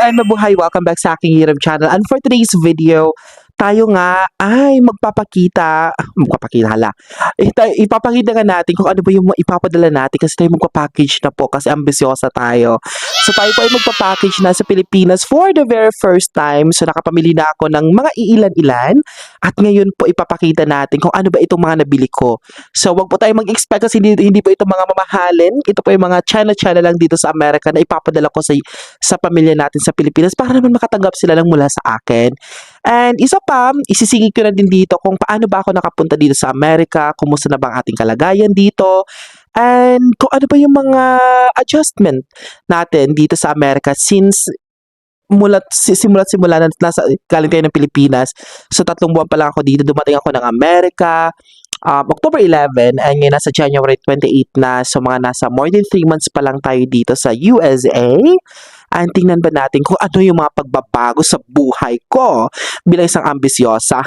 and mabuhay! Welcome back sa aking YouTube channel. And for today's video, tayo nga ay ipapakita nga natin kung ano ba yung ipapadala natin kasi tayo magpa-package na po kasi ambisyosa tayo. So tayo po ay magpa-package na sa Pilipinas for the very first time. So nakapamili na ako ng mga iilan-ilan at ngayon po ipapakita natin kung ano ba itong mga nabili ko. So wag po tayo mag-expect kasi hindi po ito mga mamahalin. Ito po yung mga China lang dito sa Amerika na ipapadala ko sa pamilya natin sa Pilipinas para naman makatanggap sila lang mula sa akin. And isa pa, isisingit ko na din dito kung paano ba ako nakapunta dito sa Amerika, kumusta na ba ang ating kalagayan dito, and kung ano ba yung mga adjustment natin dito sa Amerika since simula na galing tayo ng Pilipinas. So 3 buwan pa lang ako dito, dumating ako ng Amerika, October 11 and ngayon nasa January 28 na. So mga nasa more than 3 months pa lang tayo dito sa USA. And tingnan ba natin kung ano yung mga pagbabago sa buhay ko bilang isang ambisyosa.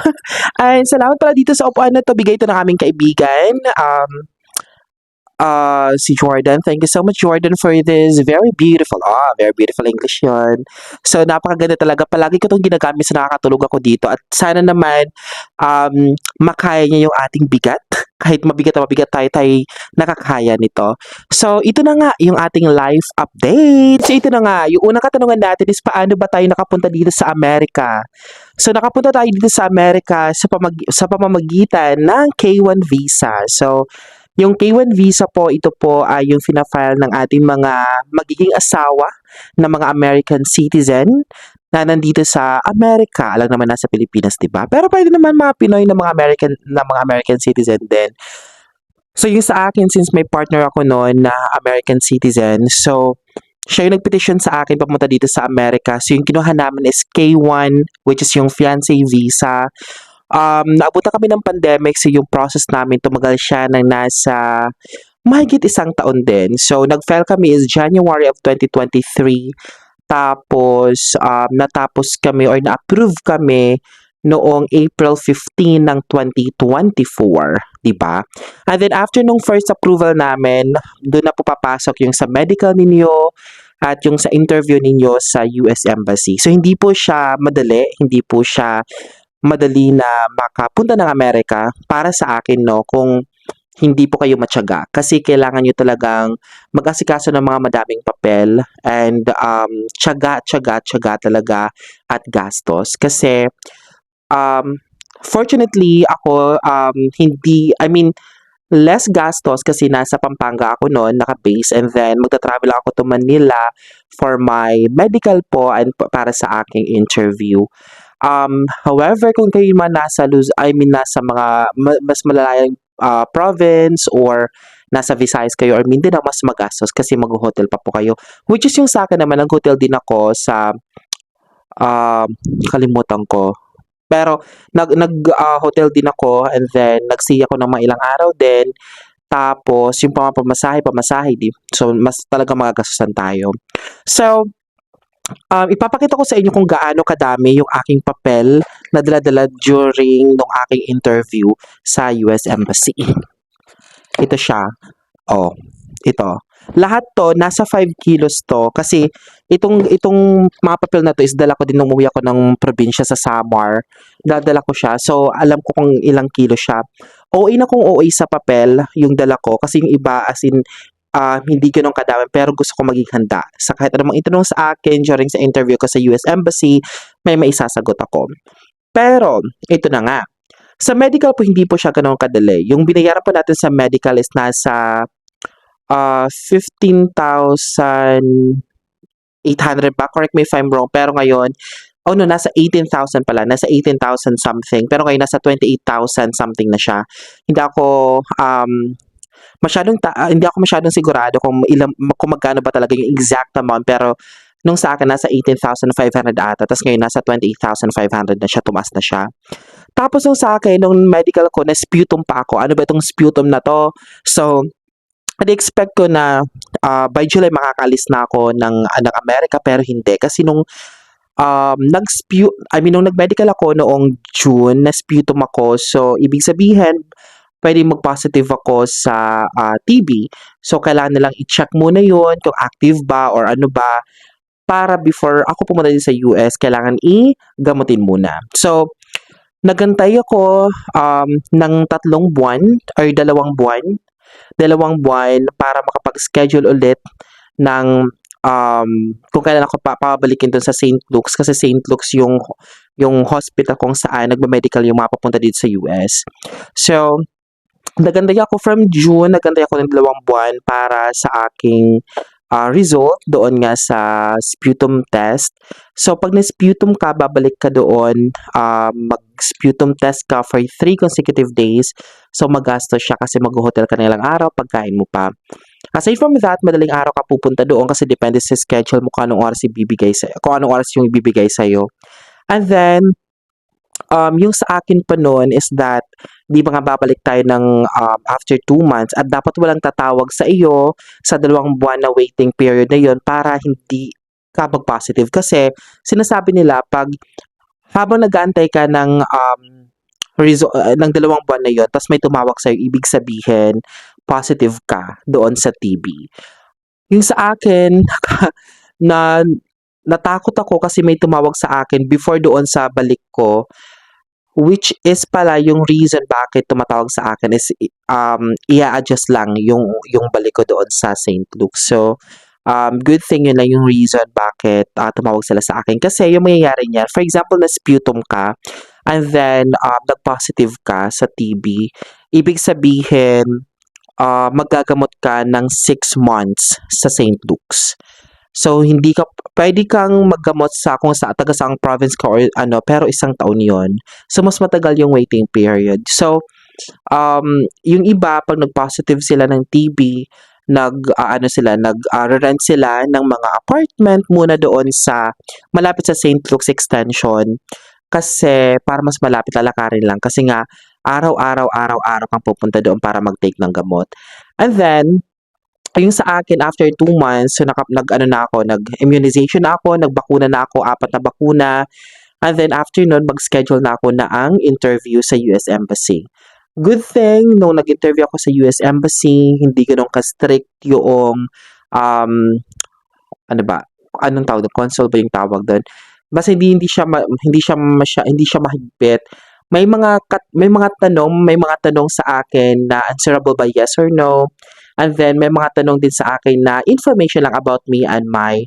And salamat pala dito sa upuan na to. Bigay ito ng aming kaibigan. Si Jordan. Thank you so much, Jordan, for this very beautiful English yun. So, napakaganda talaga. Palagi ko itong ginagamit sa nakakatulog ako dito. At sana naman, makaya niya yung ating bigat. Kahit mabigat na mabigat tayo nakakaya nito. So, ito na nga yung ating life update. So, ito na nga. Yung unang katanungan natin is paano ba tayo nakapunta dito sa Amerika? So, nakapunta tayo dito sa Amerika sa pamamagitan ng K1 visa. So, yung K1 visa po, ito po ay yung fina-file ng ating mga magiging asawa na mga American citizen na nandito sa Amerika. Alam naman nasa Pilipinas, 'di ba? Pero pwede naman mga Pinoy na mga American citizen din. So yung sa akin, since may partner ako noon na American citizen, so siya yung nagpetition sa akin papunta dito sa Amerika. So yung kinuha namin is K1, which is yung fiancé visa. Naabutan kami ng pandemic, so yung process namin tumagal siya ng nasa mahigit 1 taon din. So nag-file kami is January of 2023. Tapos natapos kami or na-approve kami noong April 15 ng 2024, 'di ba? And then after nung first approval namin, doon na po papasok yung sa medical ninyo at yung sa interview ninyo sa US Embassy. So hindi po siya madali, hindi po siya madali na makapunta ng Amerika para sa akin, no, kung hindi po kayo matyaga. Kasi kailangan nyo talagang mag-asikaso ng mga madaming papel and tiyaga talaga at gastos. Kasi fortunately ako less gastos kasi nasa Pampanga ako noon, naka-base, and then magta-travel ako to Manila for my medical po and para sa aking interview. However, kung kayo man nasa mga mas malalayang province or nasa Visayas kayo or Mindanao, mas magastos kasi mag-hotel pa po kayo. Which is yung sa akin naman, nag-hotel din ako sa kalimutan ko. Pero hotel din ako and then nag-stay ako ng mga ilang araw din. Tapos yung pamasahe din. So mas talaga magagastusan tayo. So ipapakita ko sa inyo kung gaano kadami yung aking papel na dala-dala during nung aking interview sa US Embassy. Ito siya. Oh, ito. Lahat to, nasa 5 kilos to. Kasi itong mga papel na to is dala ko din nung umuwi ako ng probinsya sa Samar. Dala ko siya. So, alam ko kung ilang kilo siya. OA na kung OA sa papel, yung dala ko. Kasi yung iba, as in, hindi ganun kadami, pero gusto ko maging handa. Sa kahit anong itanong sa akin during sa interview ko sa US Embassy, may maisasagot ako. Pero, ito na nga. Sa medical po, hindi po siya ganun kadali. Yung binayaran po natin sa medical is nasa 15,800 ba? Correct me if I'm wrong. Pero ngayon, nasa 18,000 pala. Nasa 18,000 something. Pero ngayon, nasa 28,000 something na siya. Hindi ako masyadong sigurado kung magkano ba talaga yung exact amount, pero nung sa akin nasa 18,500 ata, tapos ngayon nasa 28,500 na siya, tumaas na siya. Tapos nung sa akin, nung medical ko, na sputum pa ako. Ano ba itong sputum na to? So, na-expect ko na by July makakalis na ako ng Amerika, pero hindi. Kasi nung nung nag-medical ako noong June, na-sputum ako. So, ibig sabihin, pwedeng mag-positive ako sa TB. So, kailangan nilang i-check muna yun kung active ba or ano ba. para before ako pumunta din sa US, kailangan gamutin muna. So, nagantay ako ng 3 buwan or 2 buwan, 2 buwan para makapag-schedule ulit ng kung kailan ako papabalikin dun sa St. Luke's kasi St. Luke's yung hospital kung saan nagme-medical yung mga papunta dito sa US. So, nagantay ako from June, nagantay ako ng 2 buwan para sa aking result doon nga sa sputum test. So, pag na-sputum ka, babalik ka doon, mag-sputum test ka for 3 consecutive days. So, magastos siya kasi mag-hotel ka na ilang araw, pagkain mo pa. Aside from that, madaling araw ka pupunta doon kasi depende sa schedule mo kung anong oras kung anong oras yung ibibigay sa'yo. And then, yung sa akin pa noon is that, di ba nga babalik tayo ng after 2 months at dapat walang tatawag sa iyo sa 2 buwan na waiting period na yon para hindi ka mag-positive. Kasi sinasabi nila pag habang nag-aantay ka ng 2 buwan na yon, tapos may tumawag sa'yo, ibig sabihin positive ka doon sa TB. Yung sa akin, na natakot ako kasi may tumawag sa akin before doon sa balik ko, which is pala yung reason bakit tumatawag sa akin is i-a-adjust lang yung balik ko doon sa St. Luke. So, good thing yun na yung reason bakit tumawag sila sa akin. Kasi yung mangyayari niyan, for example, na sputum ka, and then nag-positive ka sa TB, ibig sabihin, maggagamot ka ng 6 months sa St. Luke's. So, hindi ka, pwede kang maggamot sa kung sa taga saang province ka or ano, pero 1 taon yon. So, mas matagal yung waiting period. So, yung iba, pag nag-positive sila ng TB, rent sila ng mga apartment muna doon sa, malapit sa St. Luke's Extension, kasi para mas malapit, lalakarin lang. Kasi nga, araw-araw kang pupunta doon para mag-take ng gamot. And then, yung sa akin after 2 months, so nag-immunization na ako, nagbakuna na ako, 4 na bakuna. And then after nun, mag-schedule na ako na ang interview sa US Embassy. Good thing, nung nag-interview ako sa US Embassy, hindi ganun ka-strict yung, ano ba, anong tawag doon? Console ba yung tawag doon? Basta hindi siya mahigpit. May mga tanong sa akin na answerable by yes or no. And then may mga tanong din sa akin na information lang about me and my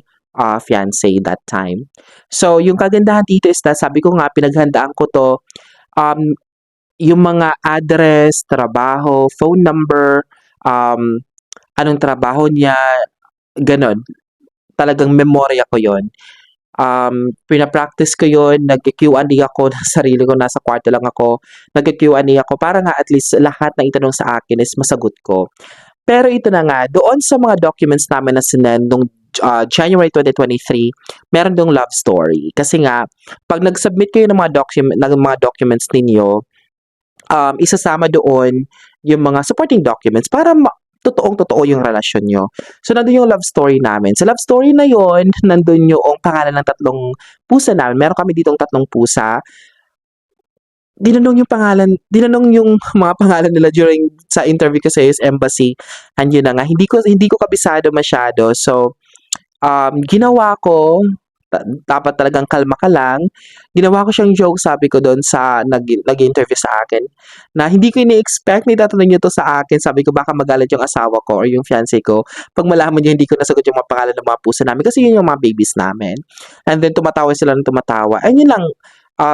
fiancé that time. So, yung kagandahan dito is that sabi ko nga, pinaghandaan ko to, um, yung mga address, trabaho, phone number, anong trabaho niya, ganon. Talagang memorya ko yon. Pina-practice ko yon, nag-Q&A ako ng sarili ko, nasa kwarto lang ako, nag-Q&A ako para nga at least lahat ng itanong sa akin is masagot ko. Pero ito na nga, doon sa mga documents namin na sinend nung January 2023, meron dong love story. Kasi nga, pag nag-submit kayo ng mga documents ninyo, isasama doon yung mga supporting documents para totoong-totoo yung relasyon nyo. So, nandun yung love story namin. Sa love story na yon, nandun yung pangalan ng 3 pusa namin. Meron kami ditong 3 pusa. Dinanong yung mga pangalan nila during sa interview ko sa US Embassy. And yun na nga, hindi ko kabisado masyado. So, ginawa ko, dapat talagang kalma ka lang. Ginawa ko siyang joke, sabi ko doon sa nag-interview sa akin, na hindi ko ini-expect na itatanong niyo to sa akin. Sabi ko, baka magalit yung asawa ko or yung fiancé ko pag malaman niya hindi ko nasagot yung mga pangalan ng mga pusa namin kasi yun yung mga babies namin. And then tumatawa sila ng tumatawa. And yun lang,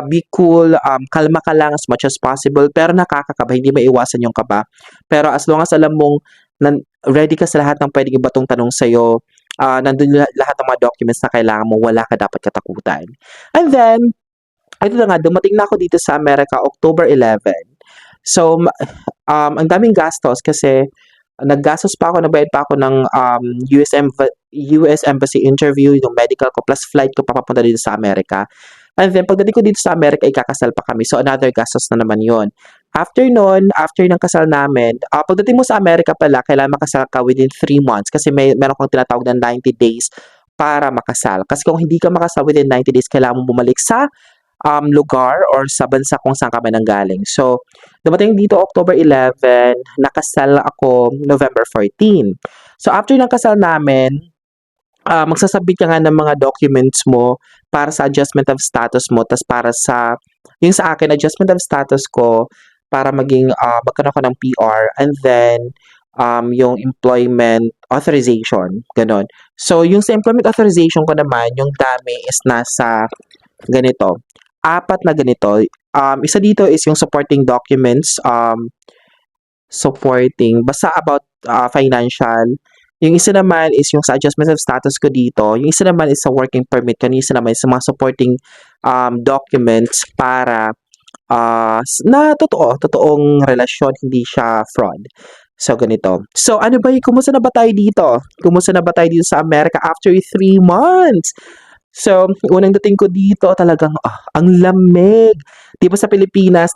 be cool, kalma ka lang as much as possible, pero nakakakaba, hindi maiwasan yung kaba. Pero as long as alam mong ready ka sa lahat ng pwedeng ibatong tanong sa'yo, nandun lahat ng mga documents na kailangan mo, wala ka dapat katakutan. And then, ito na nga, dumating na ako dito sa Amerika, October 11. So, ang daming gastos kasi naggastos pa ako, nagbayad pa ako ng US Embassy interview, yung medical ko, plus flight ko papapunta dito sa Amerika. And then, pagdating ko dito sa Amerika, ikakasal pa kami. So, another gastos na naman yon. After nun, after ng kasal namin, pagdating mo sa Amerika pala, kailangan makasal ka within 3 months kasi meron kang tinatawag na 90 days para makasal. Kasi kung hindi ka makasal within 90 days, kailangan mo bumalik sa lugar or sa bansa kung saan ka man nanggaling. So, dumating dito October 11, nakasal ako November 14. So, after ng kasal namin, magsasubmit ka nga ng mga documents mo para sa adjustment of status mo, tas para sa yung sa akin adjustment of status ko para maging, magkaroon ako ng PR, and then, yung employment authorization, gano'n. So, yung sa employment authorization ko naman, yung dami is nasa ganito, apat na ganito. Isa dito is yung supporting documents, supporting basta about, financial. Yung isa naman is yung sa adjustment of status ko dito, yung isa naman is sa working permit ko, yung isa naman is sa mga supporting, documents para, na totoong relasyon, hindi siya fraud. So, ganito. So, ano ba kumusta na ba tayo dito? Kumusta na ba tayo dito sa Amerika after 3 months? So, unang dating ko dito talagang, ang lamig. 'Di ba sa Pilipinas,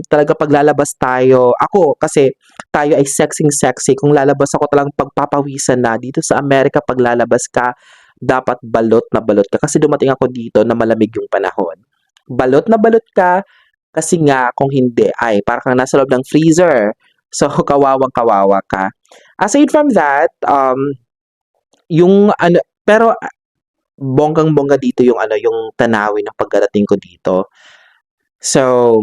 talaga paglalabas tayo ako kasi tayo ay sexing-sexy. Kung lalabas ako talagang pagpapawisan na. Dito sa Amerika paglalabas ka, dapat balot na balot ka. Kasi dumating ako dito na malamig yung panahon. Balot na balot ka kasi nga kung hindi ay para kang nasa loob ng freezer. So, kawawang-kawawa ka. Aside from that, yung ano pero bonggang-bongga dito yung ano, yung tanawin ng pagdating ko dito. So,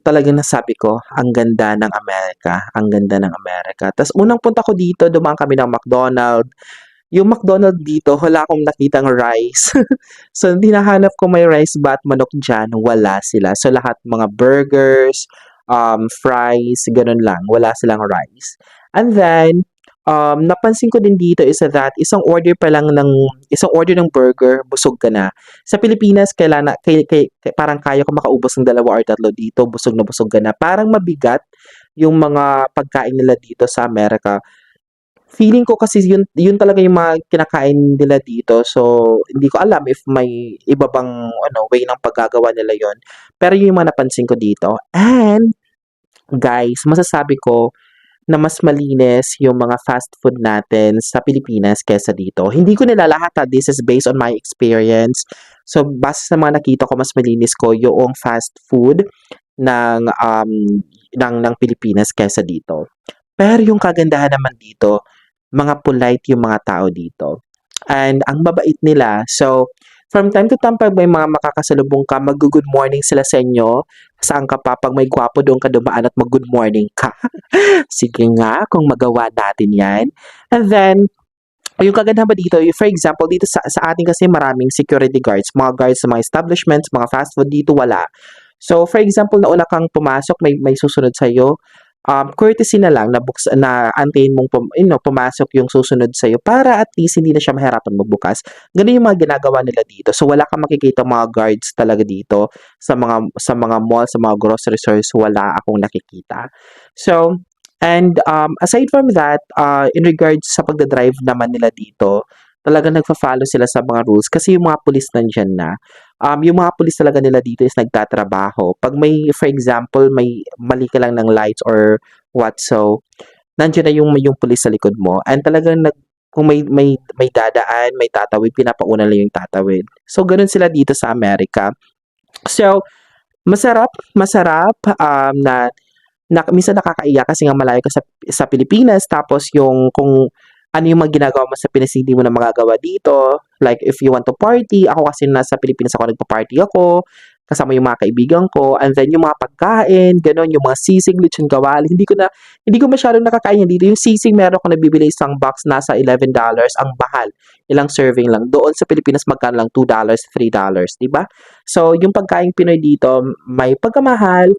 talagang nasabi ko, ang ganda ng Amerika, ang ganda ng Amerika. Tas unang punta ko dito, dumaan kami ng McDonald's. Yung McDonald's dito, wala akong nakitang rice. So, hinahanap ko may rice ba at manok diyan, wala sila. So, lahat mga burgers, fries, ganun lang. Wala silang rice. And then, napansin ko din dito is that isang order ng burger, busog ka na. Sa Pilipinas, parang kaya ko makaubos ng 2 or 3 dito, busog na busog ka na. Parang mabigat yung mga pagkain nila dito sa Amerika. Feeling ko kasi yun talaga yung mga kinakain nila dito. So, hindi ko alam if may iba bang ano, way ng paggagawa nila yon. Pero yun yung mga napansin ko dito. And, guys, masasabi ko na mas malinis yung mga fast food natin sa Pilipinas kesa dito. Hindi ko nilalahat ha. This is based on my experience. So, base sa mga nakita ko, mas malinis ko yung fast food ng, ng Pilipinas kesa dito. Pero yung kagandahan naman dito, mga polite yung mga tao dito. And ang babait nila. So, from time to time, pag may mga makakasalubong ka, mag-good morning sila sa inyo. Saan ka pa? Pag may gwapo doon ka dumaan at mag-good morning ka. Sige nga, kung magawa natin yan. And then, yung kagandahan ba dito, for example, dito sa atin kasi maraming security guards, mga guards sa mga establishments, mga fast food, dito wala. So, for example, nauna kang pumasok, may susunod sa'yo, courtesy na lang na antayin mong pumasok yung susunod sa'yo para at least hindi na siya mahirapan magbukas. Ganun yung mga ginagawa nila dito. So, wala kang makikita mga guards talaga dito sa mga mall, sa mga grocery stores, wala akong nakikita. So, and aside from that, in regards sa pagdadrive naman nila dito, talagang nagfa-follow sila sa mga rules kasi yung mga pulis nandiyan na. Yung mga pulis talaga nila dito is nagtatrabaho. Pag may, for example, may mali ka lang ng lights or what, so, nandiyan na yung pulis sa likod mo. And talagang kung may dadaan, may tatawid, pinapauna lang yung tatawid. So, ganun sila dito sa Amerika. So, masarap, minsan nakakaiyak kasi nga malayo ka sa Pilipinas, tapos yung kung ano yung mga ginagawa mo sa Pinas hindi mo na magagawa dito. Like if you want to party, ako kasi nasa Pilipinas ako nagpa-party ako, kasama yung mga kaibigan ko, and then yung mga pagkain, gano'n, yung mga sisig, lechon kawali, hindi ko masyadong nakakain yan dito. Yung sisig meron ako nabibili isang box nasa $11, ang mahal. Ilang serving lang. Doon sa Pilipinas magkano lang $2, $3, 'di ba? So, yung pagkain Pinoy dito may pagkamahal,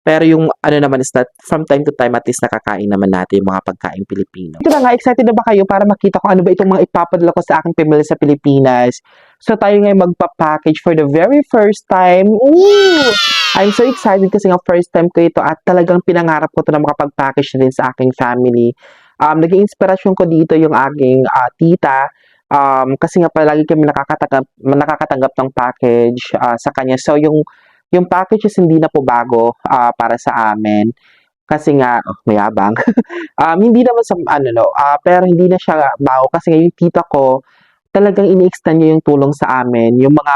pero yung ano naman is that from time to time at least nakakain naman natin yung mga pagkain Pilipino. Ito na nga, excited na ba kayo para makita ko ano ba itong mga ipapadala ko sa aking pamilya sa Pilipinas? So tayo ngayon magpa-package for the very first time. Ooh! I'm so excited kasi nga first time ko ito at talagang pinangarap ko ito na makapag-package na din sa aking family. Naging inspirasyon ko dito yung aking tita. Kasi nga palagi kami nakakatanggap ng package sa kanya. So yung packages hindi na po bago para sa amin kasi nga mayabang. Hindi naman sa ano no, pero hindi na siya bago kasi nga yung tita ko talagang ini-extend niya yung tulong sa amin. Yung mga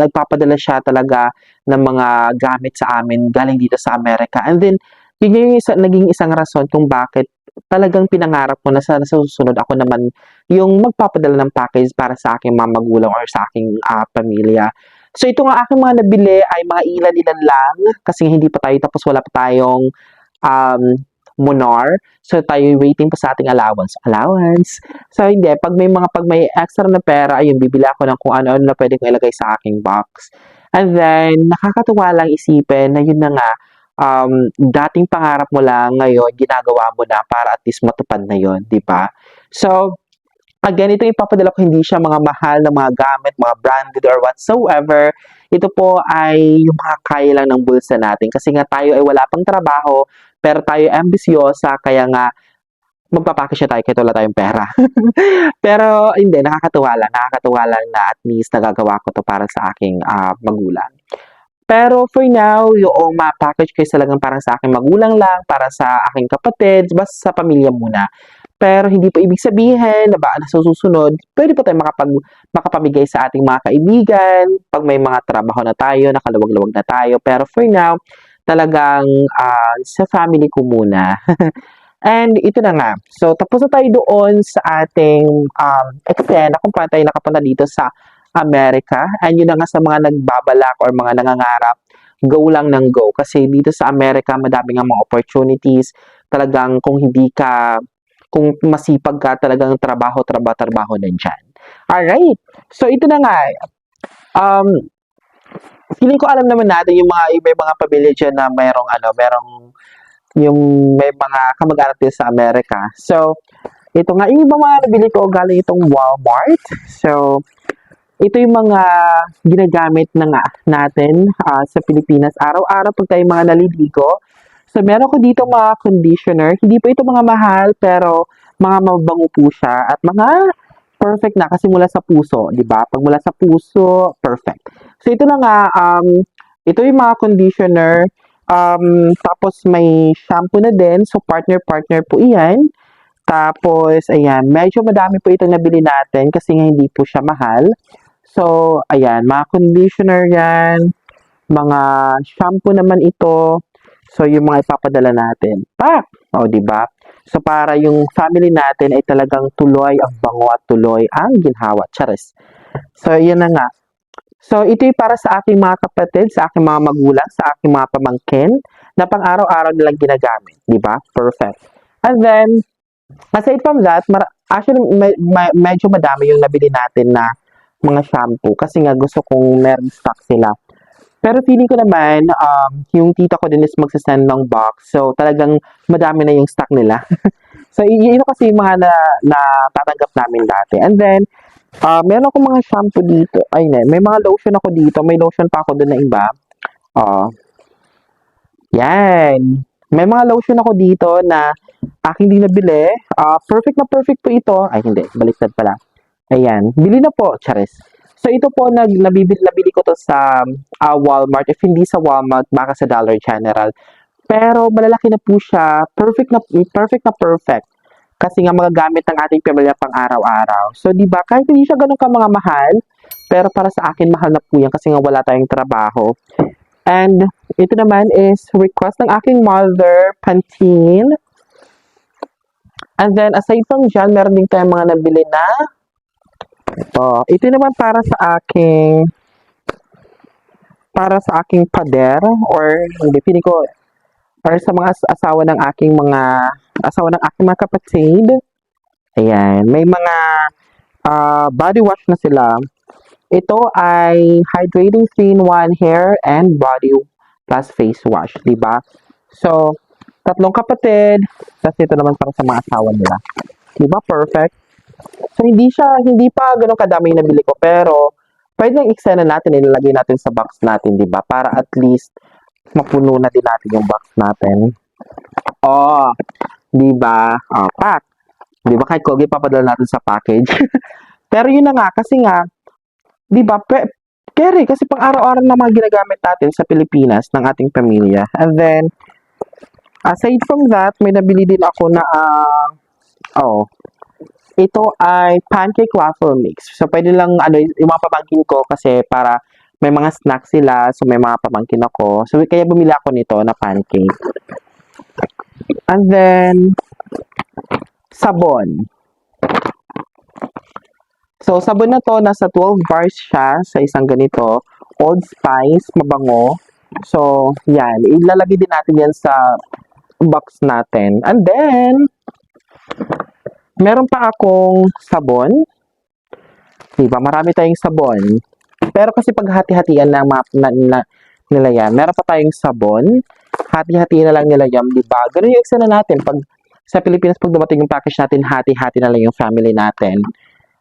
nagpapadala siya talaga ng mga gamit sa amin galing dito sa Amerika. And then yun yung naging isang rason kung bakit talagang pinangarap ko na sa susunod ako naman yung magpapadala ng package para sa aking mga magulang or sa aking pamilya. So ito nga aking mga nabili ay mga ilan-ilan lang kasi hindi pa tayo tapos wala pa tayong um, Monar. So tayo waiting pa sa ating allowance. Allowance. So hindi, pag may extra na pera, ayun, bibili ako ng kung ano-ano na pwede kong ilagay sa aking box. And then, nakakatuwa lang isipin na yun na nga, dating pangarap mo lang, ngayon, ginagawa mo na para at least matupad na yun, di ba? So, again, ito yung ipapadala ko, hindi siya mga mahal na mga gamit, mga branded or whatsoever. Ito po ay yung mga kaya lang ng bulsa natin. Kasi nga tayo ay wala pang trabaho, pero tayo ambisyosa, kaya nga magpapakasya tayo kahit wala tayong pera. Pero hindi, nakakatuwa lang na at least nagagawa ko to para sa aking magulang. Pero for now, yung ma-package ko is talagang parang sa aking magulang lang, para sa aking kapatid, basta sa pamilya muna. Pero hindi po ibig sabihin na ba na sa susunod, pwede pa tayo makapamigay sa ating mga kaibigan, pag may mga trabaho na tayo, nakaluwag-luwag na tayo. Pero for now, talagang sa family ko muna. And ito na nga. So, tapos na tayo doon sa ating eksena kung paano tayo nakapunta dito sa Amerika. And yun na nga sa mga nagbabalak or mga nangangarap, go lang ng go. Kasi dito sa Amerika, madami nga mga opportunities. Talagang kung masipag ka, talagang trabaho na dyan. Alright. So, ito na nga. Um, Feeling ko alam naman natin yung may mga pamilya dyan na merong yung may mga kamag-anak din sa Amerika. So, ito nga, yung iba mga nabili ko galing itong Walmart. So, ito yung mga ginagamit na nga natin sa Pilipinas. Araw-araw pag tayo mga naliligo. So, meron ko dito mga conditioner. Hindi po ito mga mahal, pero mga mabango po siya. At mga perfect na kasi mula sa puso, di ba? Pag mula sa puso, perfect. So, ito na nga, ito yung mga conditioner. Tapos may shampoo na din. So, partner-partner po iyan. Tapos, ayan, medyo madami po itong nabili natin kasi nga hindi po siya mahal. So, ayan, mga conditioner yan, mga shampoo naman ito. So, yung mga ipapadala natin. Pak! O, di ba? So, para yung family natin ay talagang tuloy ang bango at tuloy ang ginhawa. Charis. So, yun na nga. So, ito yung para sa aking mga kapatid, sa aking mga magulang, sa aking mga pamangkin, na pang araw-araw nilang ginagamit. Di ba? Perfect. And then, aside from that, actually, medyo madami yung nabili natin na mga shampoo kasi nga gusto kong meron stock sila. Pero feeling ko naman, yung tita ko din is magsasend ng box. So, talagang madami na yung stock nila. So, yun kasi yung mga na tatanggap namin dati. And then, meron akong mga shampoo dito. Ay, may mga lotion ako dito. May lotion pa ako doon na iba. Yan. May mga lotion ako dito na aking din nabili. Perfect na perfect po ito. Ay, hindi. Baliktad pala. Ayan. Bili na po, Charis. So, ito po, nabili ko to sa Walmart. If hindi sa Walmart, baka sa Dollar General. Pero, malalaki na po siya. Perfect na perfect. Kasi nga magagamit ng ating pamilya pang araw-araw. So, di ba, kahit hindi siya ganun ka mga mahal, pero para sa akin, mahal na po yan kasi nga wala tayong trabaho. And, ito naman is request ng aking mother, Pantene. And then, aside from dyan, meron din tayong mga nabili na. Ito naman para sa aking pader or hindi, feeling ko, or sa mga asawa ng aking mga kapatid. Ayan, may mga body wash na sila. Ito ay hydrating 3-in-1 hair and body plus face wash, di ba? So, tatlong kapatid, tapos ito naman para sa mga asawa nila. Di ba? Perfect. So, hindi pa ganun kadami yung nabili ko, pero pwede nang eksena natin, ilalagay natin sa box natin, di ba? Para at least mapuno na din natin yung box natin. Di ba? Pack. Di ba kahit Kogi papadala natin sa package? Pero yun na nga, kasi nga, di ba, carry, kasi pang araw-araw na mga ginagamit natin sa Pilipinas ng ating pamilya. And then, aside from that, may nabili din ako na, ito ay pancake waffle mix. So, pwede lang, yung mga pamangkin ko kasi para may mga snacks sila, so may mga pamangkin ako. So, kaya bumili ako nito na pancake. And then, sabon. So, sabon na to, nasa 12 bars siya sa isang ganito. Old Spice, mabango. So, yan. Ilalagay din natin yan sa box natin. And then, meron pa akong sabon. Diba? Marami tayong sabon. Pero kasi pag hati-hatian na, nila yan, meron pa tayong sabon. Hati-hatiin na lang nila yan, diba? Ganun yung eksena natin. Pag sa Pilipinas, pag dumating yung package natin, hati-hati na lang yung family natin.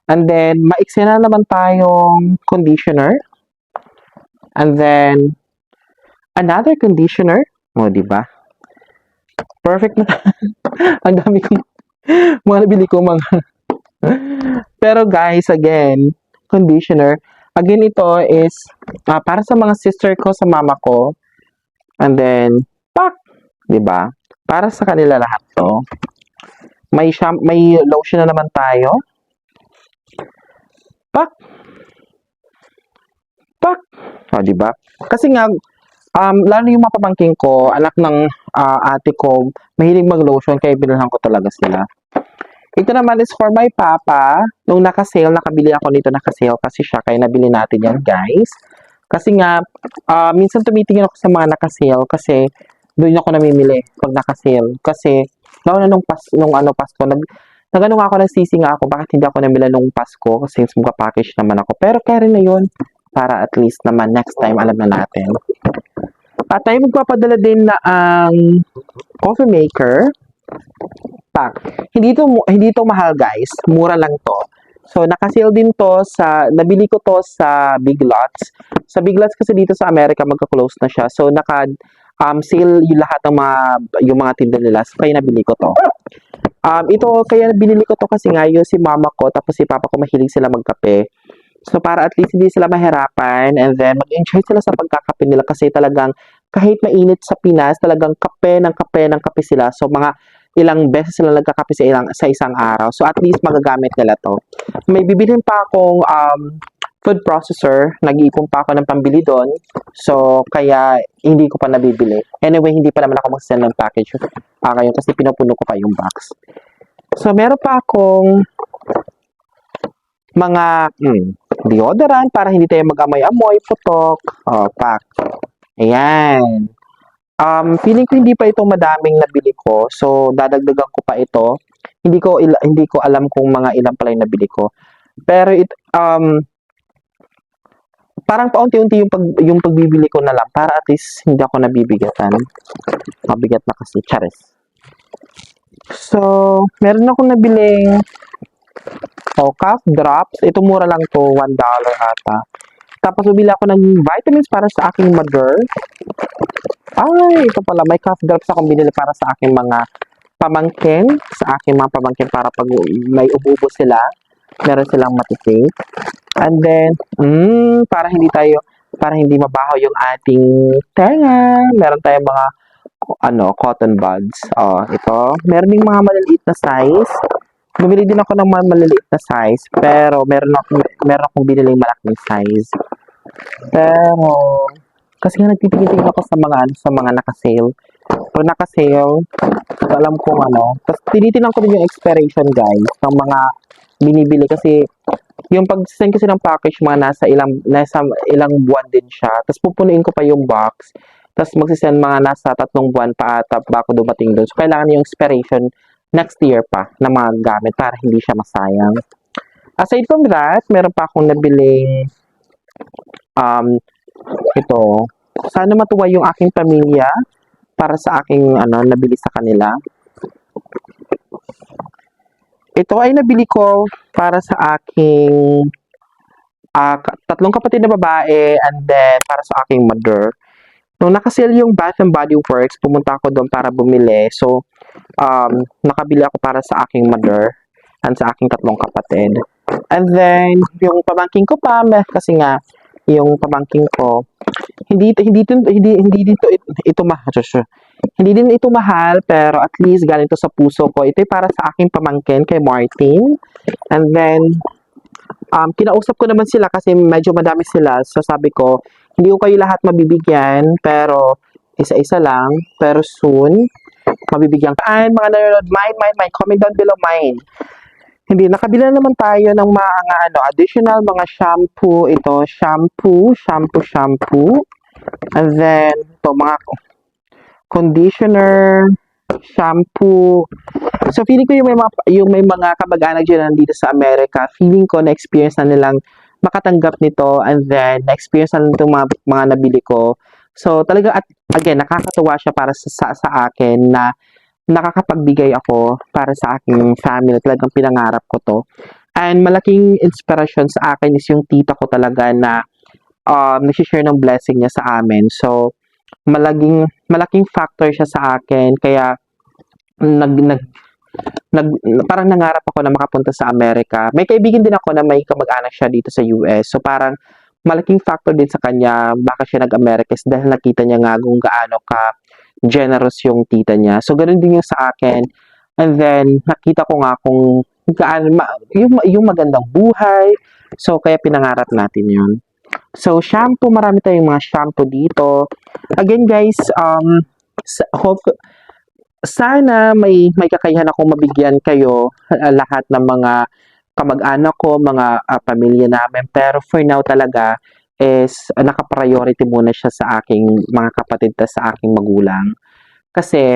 And then, maiksi na naman tayong conditioner. And then, another conditioner. O, diba? Perfect na. Ang dami kong, mga nabili ko mga. Pero guys, again, conditioner. Again, ito is para sa mga sister ko, sa mama ko. And then, pak! Diba? Para sa kanila lahat to. May lotion na naman tayo. Pak! Pak! O, diba? Kasi nga, lalo yung mga pamangkin ko, anak ng ate ko, mahilig mag-lotion, kaya binilhan ko talaga sila. Ito naman is for my papa. Nung naka-sale, nakabili ako nito naka-sale kasi siya, kaya nabili natin yan, guys. Kasi nga, minsan tumitingin ako sa mga naka-sale kasi doon ako namimili pag naka-sale. Kasi, lalo na nung Pasko, nag-ano nga ako, nagsisi nga ako, bakit hindi ako namili nung Pasko since mga-package naman ako. Pero kaya rin na yun, para at least naman next time alam na natin. At tayo magpapadala din na ang coffee maker pack. Hindi to mahal, guys. Mura lang to. So, naka-sale din to nabili ko to sa Big Lots. Sa Big Lots kasi dito sa Amerika, magka-close na siya. So, sale yung lahat ng yung mga tinda nila. So, kaya nabili ko to. Kaya binili ko to kasi nga yung si mama ko, tapos si papa ko mahilig sila magkape. So, para at least hindi sila mahirapan and then mag-enjoy sila sa pagkakape nila kasi talagang kahit mainit sa Pinas, talagang kape ng kape sila. So, mga ilang beses sila nagkakape sa isang araw. So, at least magagamit nila to. May bibilhin pa akong food processor. Nag-iipon pa ako ng pambili doon. So, kaya hindi ko pa nabibili. Anyway, hindi pa naman ako mag-send ng package ngayon kasi pinupuno ko pa yung box. So, meron pa akong mga deodorant para hindi tayo mag-amoy-amoy, putok, pack. Ayan. Feeling ko hindi pa ito madaming nabili ko. So, dadagdagan ko pa ito. Hindi ko alam kung mga ilan pala yung nabili ko. Pero parang paunti-unti yung pagbibili ko na lang para at least hindi ako nabibigatan. Mabigat na kasi, charis. So, meron akong nabiling cough drops. Ito mura lang to, $1 ata. Tapos bumili ako ng vitamins para sa aking mother. Ay, ito pala, may cough drops akong binili para sa aking mga pamangkin. Sa aking mga pamangkin para pag may ubo sila, meron silang matitake. And then, para hindi mabaho yung ating tenga, meron tayong mga cotton buds. Ito, meron ding mga maliliit na size. Bumili din ako ng mga maliliit na size, pero meron akong biniling malaking size. Pero, kasi nga nagtitingin ako sa mga naka-sale. Pag naka-sale, alam kong tapos tinitingnan ko din yung expiration, guys, ng mga binibili kasi yung pag-send kasi ng package, nasa ilang buwan din siya. Tapos pupunuin ko pa yung box. Tapos magsisend mga nasa 3 buwan pa ata bago dumating doon. So, kailangan yung expiration next year pa na mga gamit para hindi siya masayang. Aside from that, meron pa akong nabiling ito. Sana matuwa yung aking pamilya para sa aking nabili sa kanila. Ito ay nabili ko para sa aking 3 kapatid na babae and then para sa aking mother. Nung nakasale yung Bath and Body Works, pumunta ako doon para bumili. So, nakabili ako para sa aking mother and sa aking 3 kapatid. And then, yung pamangkin ko pa, kasi nga, yung pamangkin ko, hindi din ito mahal, pero at least galing to sa puso ko. Ito ay para sa aking pamangkin kay Martin. And then, kinausap ko naman sila kasi medyo madami sila. So, sabi ko, hindi ko kayo lahat mabibigyan, pero isa-isa lang. Pero soon, mabibigyan ka. And mga nanonood, mine, comment down below mine. Hindi, nakabili na naman tayo ng mga additional mga shampoo. Ito, shampoo. And then, ito, mga conditioner, shampoo. So, feeling ko yung may mga kamag-anak dyan nandito sa Amerika, feeling ko na-experience na nilang makatanggap nito and then na-experience na nitong mga nabili ko. So, talaga, at again, nakakatuwa siya para sa akin na nakakapagbigay ako para sa aking family. Talagang pinangarap ko to. And malaking inspiration sa akin is yung tita ko talaga na nag-share ng blessing niya sa amin. So, malaking factor siya sa akin. Kaya, nag, nag, nag, parang nangarap ako na makapunta sa Amerika. May kaibigan din ako na may kamag-anak siya dito sa US. So, parang malaking factor din sa kanya baka siya nag-Amerika is dahil nakita niya nga kung gaano ka generous yung tita niya. So, ganun din yung sa akin. And then, nakita ko nga kung gaano, yung magandang buhay. So, kaya pinangarap natin yun. So, shampoo, marami tayong mga shampoo dito. Again, guys, sana may kakayahan ako mabigyan kayo lahat ng mga kamag-anak ko, mga pamilya namin. Pero for now talaga is naka-priority muna siya sa aking mga kapatid ta sa aking magulang. Kasi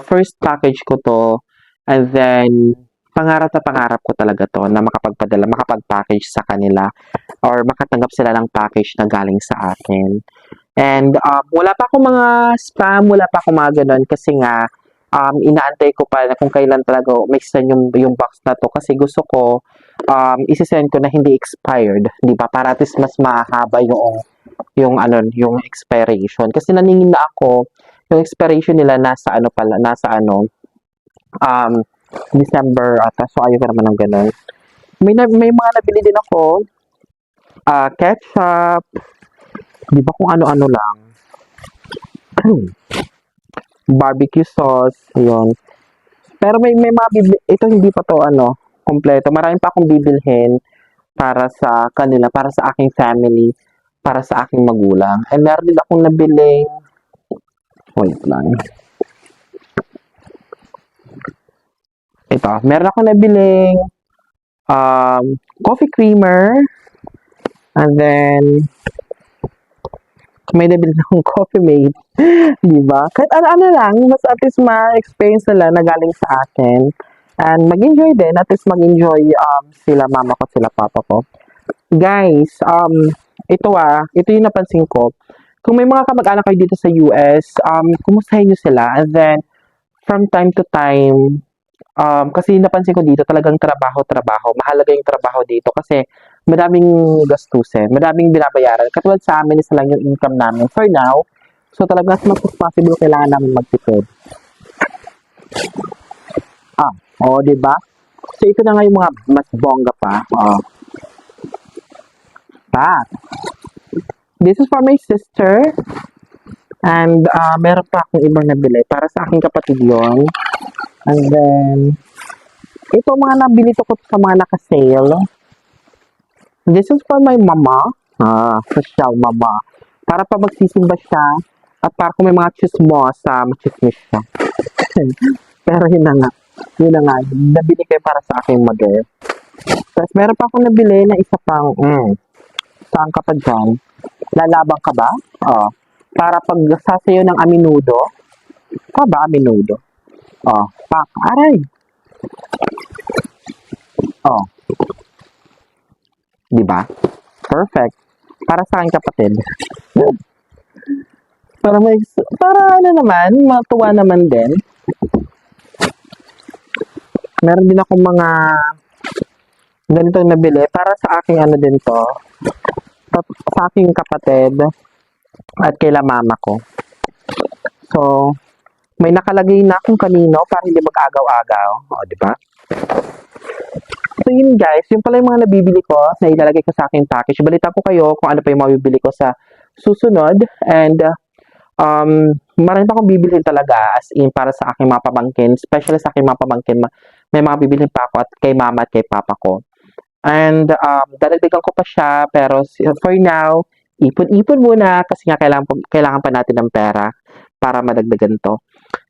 first package ko to and then pangarap ko talaga to na makapag-package sa kanila or makatanggap sila ng package na galing sa akin. And wala pa akong mga spam, wala pa akong mga ganun kasi nga inaantay ko pa na kung kailan talaga may send yung box na to kasi gusto ko isi-send ko na hindi expired, 'di ba? Para at least mas mahaba yung expiration kasi naningin na ako yung expiration nila nasa December ata. So ayoko naman ng ganun. May mga nabili din ako ketchup, 'di ba kung ano-ano lang. Barbecue sauce, yun. Pero may mga ito hindi pa to kompleto. Marami pa akong bibilhin para sa kanila, para sa aking family, para sa aking magulang. And meron din akong nabiling, wait lang. Ito, meron akong nabiling coffee creamer, and then may nabili akong Coffee Mate. Di ba? Kahit ano lang, mas at least ma-experience nila na galing sa akin. And mag-enjoy din, at least mag-enjoy sila mama ko, sila papa ko. Guys, ito yung napansin ko. Kung may mga kamag-anak kayo dito sa US, kumustahin nyo sila. And then, from time to time, kasi napansin ko dito talagang trabaho. Mahalaga yung trabaho dito kasi madaming gastusin, madaming binabayaran. Katulad sa amin, isa lang yung income namin for now. So talaga as much as possible kailangan namin magtipid. Di ba? So ito na nga yung mga mas bongga pa. This is for my sister. And meron pa akong ibang nabili para sa aking kapatid yon. And then, ito mga nabili ko sa mga naka-sale. This is for my mama. Social mama. Para pa magsisimba siya at para kung may mga chismosa, machismis siya. Pero yun na nga. Nabili kayo para sa aking mother. Tapos meron pa akong nabili na isa pang, saan ka pa dyan? Lalabang ka ba? Para pag sasayo ng aminudo. Aminudo? Aray! Di ba? Perfect. Para sa aking kapatid. para naman, matuwa naman din. Meron din akong mga ganitong nabili para sa aking din to. Sa aking kapatid at kaila mama ko. So, may nakalagay na kung kanino para hindi mag-agaw-agaw. Di ba? So yun guys, yun pala yung mga nabibili ko na ilalagay ko sa aking package. Balita ko kayo kung ano pa yung mabibili ko sa susunod. And marami pa akong bibilhin talaga as in para sa aking mga pamangkin. Especially sa aking mga pamangkin, may mga bibilhin pa ako at kay mama at kay papa ko. And dadagdagan ko pa siya pero for now, ipon-ipon muna kasi nga kailangan pa natin ng pera. para madagdagan 'to.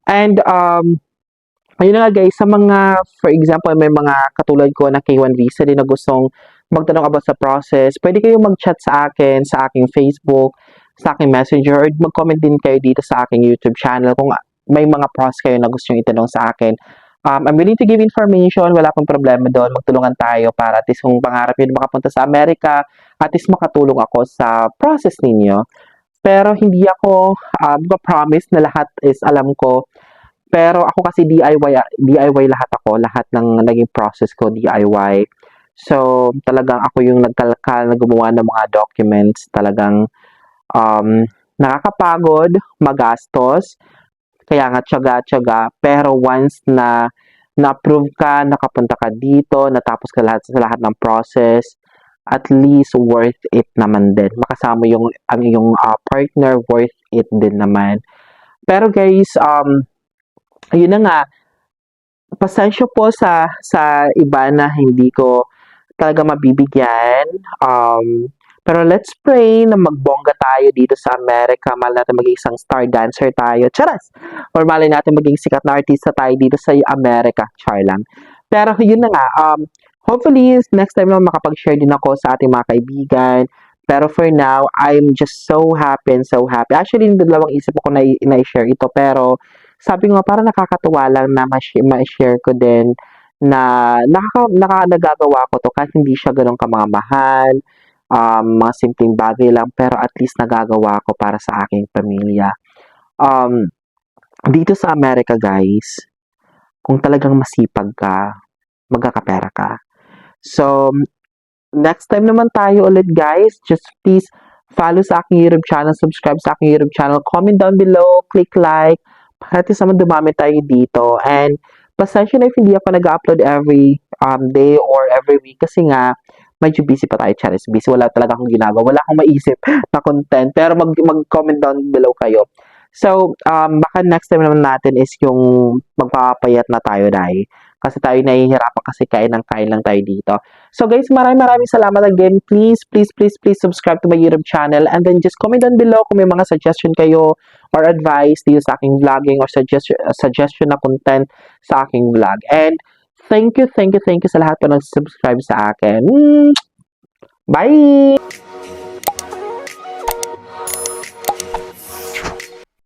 And, ayun na nga guys, sa mga for example, may mga katulad ko na K1 visa din na gustong magtanong about sa process, pwede kayong mag-chat sa akin, sa aking Facebook, sa aking Messenger, or mag-comment din kayo dito sa aking YouTube channel kung may mga process kayo na gusto nyo itanong sa akin. I'm willing to give information, wala pong problema doon, magtulungan tayo para at least kung pangarap nyo na makapunta sa Amerika, at least makatulong ako sa process ninyo. Pero hindi ako promise na lahat is alam ko, pero ako kasi DIY lahat ako, lahat ng naging process ko DIY. So, talagang ako yung nagkalkal na gumawa ng mga documents. Talagang nakakapagod, magastos, kaya nga tiyaga-tiyaga. Pero once na na-approve ka, nakapunta ka dito, natapos ka lahat sa lahat ng process, at least worth it naman din. Makasama yung ang iyong partner, worth it din naman. Pero guys, ayun na nga, pasensya po sa iba na hindi ko talaga mabibigyan. Pero let's pray na magbongga tayo dito sa Amerika. Malay natin maging isang star dancer tayo. Charas! Or malay natin maging sikat na artista tayo dito sa Amerika. Char lang. Pero yun na nga, hopefully next time na makapag-share din ako sa ating mga kaibigan. Pero for now, I'm just so happy and so happy. Actually, dalawang isip ako na i-share ito. Pero sabi ko nga, parang nakakatuwa lang na ma-share ko din na nagagawa ko to kahit hindi siya ganun kamamahal, mga simpleng bagay lang, pero at least nagagawa ko para sa aking pamilya. Dito sa Amerika guys, kung talagang masipag ka, magkakapera ka. So, next time naman tayo ulit guys, just please follow sa aking YouTube channel, subscribe sa aking YouTube channel, comment down below, click like, para at least naman dumami tayo dito. And pasensya na if hindi ako nag-upload every day or every week kasi nga medyo busy pa tayo, Charis. Busy, wala talaga akong ginagawa. Wala akong maisip na content. Pero mag-comment down below kayo. So, baka next time naman natin is yung magpapayat na tayo, Dai. Kasi tayo nahihirapan kasi kain lang tayo dito. So guys, maraming salamat again. Please subscribe to my YouTube channel and then just comment down below kung may mga suggestion kayo or advice dito sa aking vlogging or suggestion na content sa aking vlog. And thank you sa lahat po nag-subscribe sa akin. Bye!